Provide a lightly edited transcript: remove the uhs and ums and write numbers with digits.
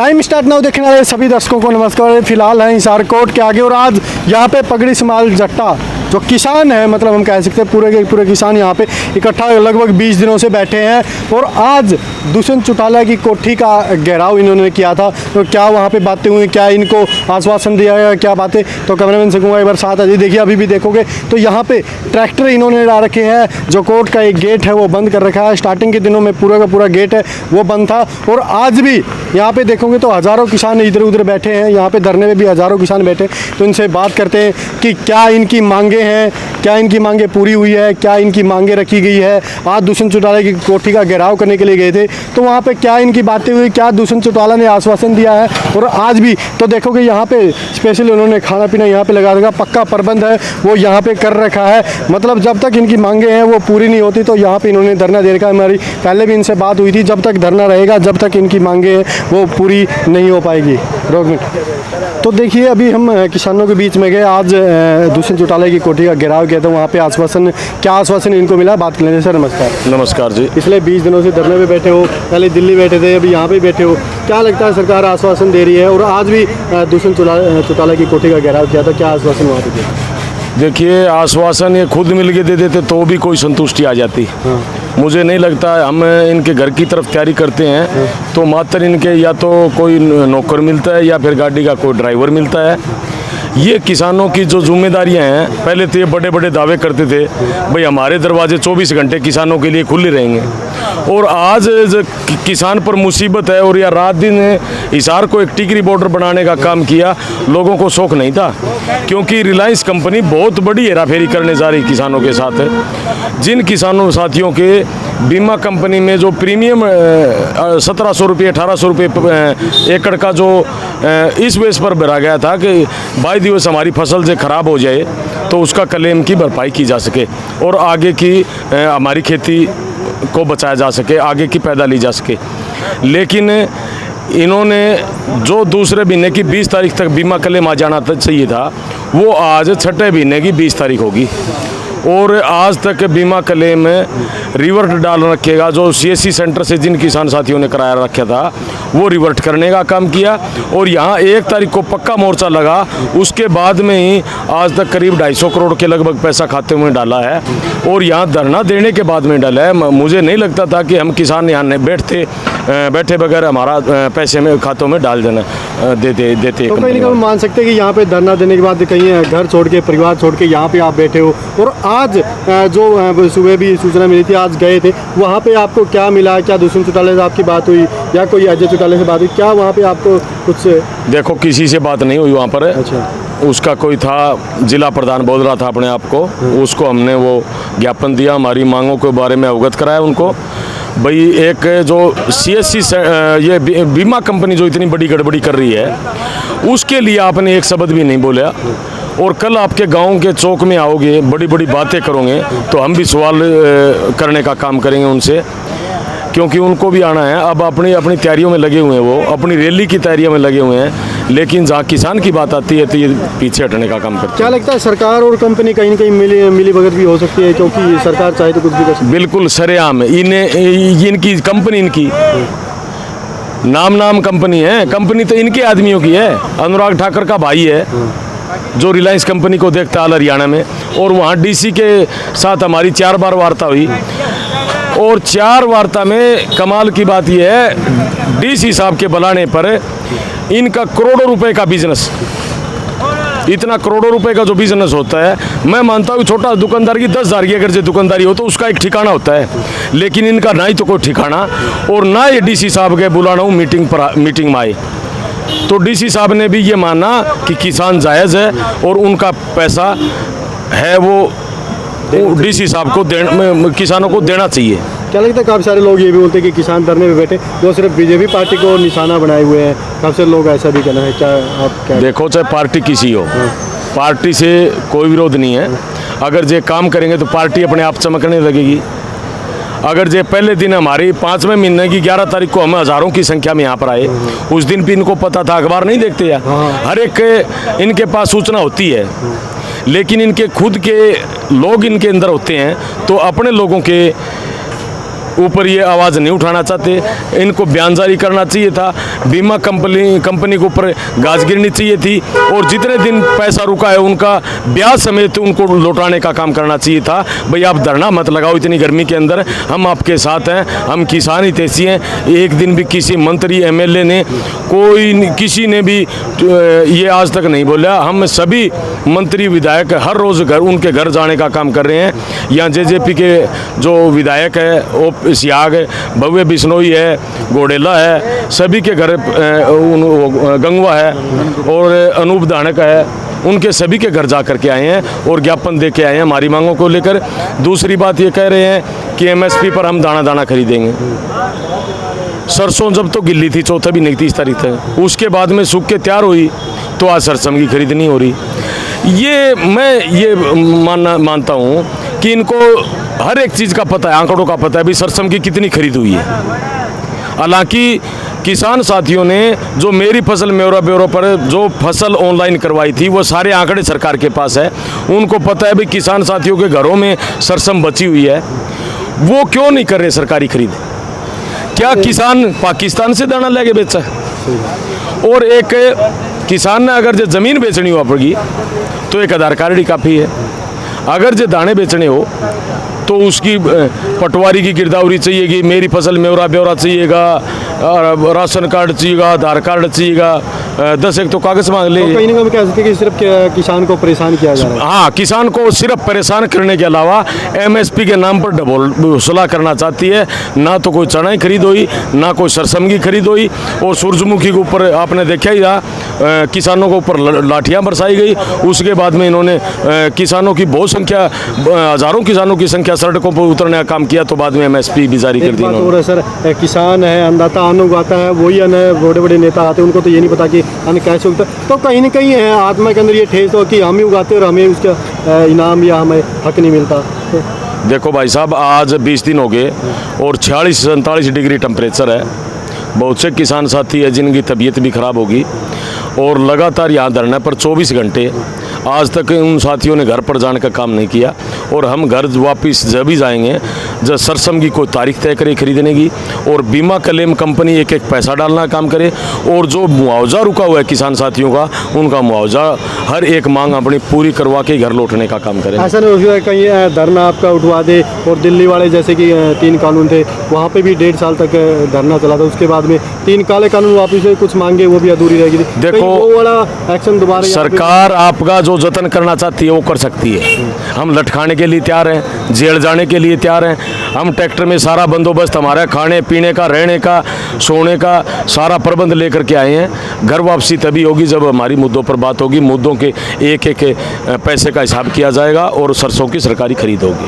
Time start now देखने वाले सभी दर्शकों को नमस्कार। फिलहाल हैं हिसार कोर्ट के आगे और आज यहाँ पे पगड़ी समाल जट्टा जो किसान है, मतलब हम कह सकते हैं पूरे के पूरे किसान यहाँ पे इकट्ठा लगभग 20 दिनों से बैठे हैं और आज दुष्यंत चौटाला की कोठी का घेराव इन्होंने किया था। तो क्या वहाँ पे बातें हुई, क्या इनको आश्वासन दिया गया, क्या बातें, तो कैमरामैन से कहूँगा एक बार साथ अजी देखिए। अभी भी देखोगे तो यहाँ पे ट्रैक्टर इन्होंने ला रखे हैं, जो कोर्ट का एक गेट है वो बंद कर रखा है। स्टार्टिंग के दिनों में पूरा का पूरा गेट है वो बंद था और आज भी यहाँ पे देखोगे तो हज़ारों किसान इधर उधर बैठे हैं। यहाँ पे धरने में भी हज़ारों किसान बैठे, तो इनसे बात करते हैं कि क्या इनकी मांगे हैं, क्या इनकी मांगे पूरी हुई है, क्या इनकी मांगे रखी गई है। आज दुष्यंत चौटाला की कोठी का घेराव करने के लिए गए थे, तो वहाँ पे क्या इनकी बातें हुई, क्या दुष्यंत चौटाला ने आश्वासन दिया है। और आज भी तो देखोगे यहाँ पे स्पेशली उन्होंने खाना पीना यहाँ पे लगा रखा, पक्का प्रबंध है वो यहाँ पे कर रखा है। मतलब जब तक इनकी मांगे हैं वो पूरी नहीं होती तो यहाँ पे इन्होंने धरना दे रखा है। हमारी पहले भी इनसे बात हुई थी, जब तक धरना रहेगा, जब तक इनकी मांगे हैं वो पूरी नहीं हो पाएगी। तो देखिए अभी हम किसानों के बीच में गए, आज दुष्यंत चौटाला की कोठी का घेराव किया था, वहाँ पे आश्वासन, क्या आश्वासन इनको मिला, बात कर लेंगे। सर नमस्कार। नमस्कार जी। पिछले 20 दिनों से धरने पे बैठे हो, पहले दिल्ली बैठे थे, अभी यहाँ पे बैठे हो, क्या लगता है सरकार आश्वासन दे रही है? और आज भी दुष्यंत चौटाला की कोठी का घेराव किया था, क्या आश्वासन वहाँ पे दिया? देखिए आश्वासन ये खुद मिल के दे देते तो भी कोई संतुष्टि आ जाती। मुझे नहीं लगता। हम इनके घर की तरफ तैयारी करते हैं तो मात्र इनके या तो कोई नौकर मिलता है या फिर गाड़ी का कोई ड्राइवर मिलता है। ये किसानों की जो जिम्मेदारियां हैं, पहले तो ये बड़े बड़े दावे करते थे भाई हमारे दरवाजे 24 घंटे किसानों के लिए खुले रहेंगे, और आज किसान पर मुसीबत है और या रात दिन हिसार को एक टिकरी बॉर्डर बनाने का काम किया। लोगों को शौक नहीं था क्योंकि रिलायंस कंपनी बहुत बड़ी हेराफेरी करने जा रही किसानों के साथ। जिन किसानों साथियों के बीमा कंपनी में जो प्रीमियम 1700 रुपये 1800 रुपये एकड़ का जो इस बेस पर भरा गया था कि बाई दिवस हमारी फसल से ख़राब हो जाए तो उसका क्लेम की भरपाई की जा सके और आगे की हमारी खेती को बचाया जा सके, आगे की पैदा ली जा सके। लेकिन इन्होंने जो दूसरे महीने की 20 तारीख तक बीमा क्लेम आ जाना चाहिए था, वो आज छठे महीने की 20 तारीख होगी और आज तक बीमा क्लेम रिवर्ट डाल रखेगा। जो CSC सेंटर से जिन किसान साथियों ने कराया रखा था वो रिवर्ट करने का काम किया और यहाँ 1 तारीख को पक्का मोर्चा लगा। उसके बाद में ही आज तक करीब 250 करोड़ के लगभग पैसा खाते में डाला है और यहाँ धरना देने के बाद में डाला है। मुझे नहीं लगता था कि हम किसान यहाँ बैठे बगैर हमारा पैसे में खातों में डाल देना देते। तो कहीं ना मान सकते हैं कि यहाँ पे धरना देने के बाद कहीं घर छोड़ के, परिवार छोड़ के यहाँ पे आप बैठे हो और आज जो सुबह भी सूचना मिली थी, आज गए थे, वहाँ पे आपको क्या मिला? क्या दुष्यंत चौटाला से आपकी बात हुई या कोई अजय चौटाला से बात हुई? क्या वहाँ पे आपको कुछ? देखो किसी से बात नहीं हुई वहाँ पर। अच्छा। उसका कोई था, जिला प्रधान बोल रहा था अपने आप को, उसको हमने वो ज्ञापन दिया, हमारी मांगों के बारे में अवगत कराया उनको। भाई एक जो CSC ये बीमा कंपनी जो इतनी बड़ी गड़बड़ी कर रही है उसके लिए आपने एक शब्द भी नहीं बोला और कल आपके गांव के चौक में आओगे, बड़ी बड़ी बातें करोगे तो हम भी सवाल करने का काम करेंगे उनसे, क्योंकि उनको भी आना है। अब अपनी तैयारियों में लगे हुए हैं, वो अपनी रैली की तैयारियों में लगे हुए हैं, लेकिन जहाँ किसान की बात आती है तो ये पीछे हटने का काम करते हैं। क्या लगता है सरकार और कंपनी कहीं ना कहीं मिली भगत भी हो सकती है, क्योंकि सरकार चाहे तो कुछ भी कर सकती है? बिल्कुल सरेआम इनकी कंपनी, इनकी नाम कंपनी है, कंपनी तो इनके आदमियों की है। अनुराग ठाकर का भाई है जो रिलायंस कंपनी को देखता है हरियाणा में, और वहाँ DC के साथ हमारी 4 बार वार्ता हुई और 4 वार्ता में कमाल की बात यह है DC साहब के बुलाने पर इनका करोड़ों रुपए का बिजनेस, इतना करोड़ों रुपए का जो बिजनेस होता है, मैं मानता हूँ छोटा दुकानदार की 10,000 की अगर जो दुकानदारी हो तो उसका एक ठिकाना होता है, लेकिन इनका ना ही तो कोई ठिकाना और ना ये DC साहब के बुलाना हूँ मीटिंग में आए। तो DC साहब ने भी ये माना कि किसान जायज़ है और उनका पैसा है वो DC साहब को किसानों को देना चाहिए। क्या लगता है काफ़ी सारे लोग ये भी बोलते हैं कि किसान धरने पे बैठे वो सिर्फ BJP पार्टी को निशाना बनाए हुए हैं, काफ़ी सारे लोग ऐसा भी कहना है, क्या आप क्या? देखो चाहे पार्टी किसी हो, पार्टी से कोई विरोध नहीं है। अगर ये काम करेंगे तो पार्टी अपने आप चमकने लगेगी। अगर जो पहले दिन हमारी 5वें महीने की 11 तारीख को हम हज़ारों की संख्या में यहाँ पर आए, उस दिन भी इनको पता था, अखबार नहीं देखते यार, हर एक इनके पास सूचना होती है, लेकिन इनके खुद के लोग इनके अंदर होते हैं तो अपने लोगों के ऊपर ये आवाज़ नहीं उठाना चाहते। इनको बयान जारी करना चाहिए था, बीमा कंपनी के ऊपर गाज गिरनी चाहिए थी, और जितने दिन पैसा रुका है उनका ब्याज समेत उनको लौटाने का काम करना चाहिए था। भाई आप धरना मत लगाओ इतनी गर्मी के अंदर, हम आपके साथ हैं, हम किसान हितैषी हैं। एक दिन भी किसी मंत्री एमएलए ने किसी ने भी ये आज तक नहीं बोला। हम सभी मंत्री विधायक हर रोज़ उनके घर जाने का काम कर रहे हैं। यहाँ जेजेपी के जो विधायक है वो सियाग है, भव्य बिश्नोई है, घोडेला है, सभी के घर गंगवा है और अनूप दानक है, उनके सभी के घर जा कर के आए हैं और ज्ञापन दे के आए हैं हमारी मांगों को लेकर। दूसरी बात ये कह रहे हैं कि एमएसपी पर हम दाना दाना खरीदेंगे। सरसों जब तो गिल्ली थी 4 भी नहीं 30 तारीख तक, उसके बाद में सूख के तैयार हुई तो आज सरसों की खरीदनी हो रही। मैं मानता हूँ कि इनको हर एक चीज़ का पता है, आंकड़ों का पता है भी सरसों की कितनी खरीद हुई है। हालांकि किसान साथियों ने जो मेरी फसल मेरा ब्यूरो पर जो फसल ऑनलाइन करवाई थी वो सारे आंकड़े सरकार के पास है। उनको पता है भी किसान साथियों के घरों में सरसों बची हुई है, वो क्यों नहीं कर रहे सरकारी खरीद? क्या किसान पाकिस्तान से दाना लेके बेचा? और एक किसान ने अगर जो ज़मीन बेचनी हो पड़ेगी तो एक आधार कार्ड ही काफ़ी है। अगर जो दाने बेचने हो तो उसकी पटवारी की गिरदावरी चाहिएगी, मेरी फसल मेरा ब्यौरा चाहिएगा, राशन कार्ड चाहिएगा, आधार कार्ड चाहिएगा, 10 एक तो कागज़ मांग ले। तो कहीं ना कहीं कह सकते हैं कि सिर्फ किसान को परेशान किया जा रहा है। हाँ, किसान को सिर्फ परेशान करने के अलावा एमएसपी के नाम पर डबल वसूला करना चाहती है। ना तो कोई चना खरीद हुई, ना कोई सरसों की खरीद हुई, और सूरजमुखी के ऊपर आपने देखा ही रहा, किसानों के ऊपर लाठियाँ बरसाई गई। उसके बाद में इन्होंने किसानों की बहुत संख्या, हज़ारों किसानों की संख्या सड़कों पर उतरने का काम किया, तो बाद में एमएसपी भी जारी कर दी। और सर किसान है, अन्नदाता अन्न उगाता है, वही अन्न बड़े बड़े नेता आते हैं, उनको तो ये नहीं पता कि अन्न कैसे उगता है। तो कहीं ना कहीं है आत्मा के अंदर ये ठेस हो कि हम ही उगाते और हमें उसका इनाम या हमें हक नहीं मिलता। तो देखो भाई साहब, आज 20 दिन हो गए और 46-47 डिग्री टेम्परेचर है। बहुत से किसान साथी है जिनकी तबीयत भी ख़राब होगी, और लगातार यहाँ धरने पर 24 घंटे आज तक उन साथियों ने घर पर जाने का काम नहीं किया। और हम घर वापस जब भी जाएंगे जब सरसों की कोई तारीख तय करे खरीदने की, और बीमा क्लेम कंपनी एक एक पैसा डालना काम करे, और जो मुआवजा रुका हुआ है किसान साथियों का, उनका मुआवजा हर एक मांग अपनी पूरी करवा के घर लौटने का काम करें। ऐसा नहीं हो कहीं धरना आपका उठवा दे, और दिल्ली वाले जैसे कि 3 कानून थे वहाँ पे भी 1.5 साल तक धरना चला था, उसके बाद में 3 काले कानून वापस से कुछ मांगे वो भी अधूरी रह गई। देखो, वो वाला एक्शन दोबारा सरकार आपका जो जतन करना चाहती है वो कर सकती है। हम लटकाने के लिए तैयार हैं, जेल जाने के लिए तैयार हैं। हम ट्रैक्टर में सारा बंदोबस्त हमारा खाने पीने का, रहने का, सोने का सारा प्रबंध लेकर के आए हैं। घर वापसी तभी होगी जब हमारी मुद्दों पर बात होगी, मुद्दों के एक एक पैसे का हिसाब किया जाएगा और सरसों की सरकारी खरीद होगी।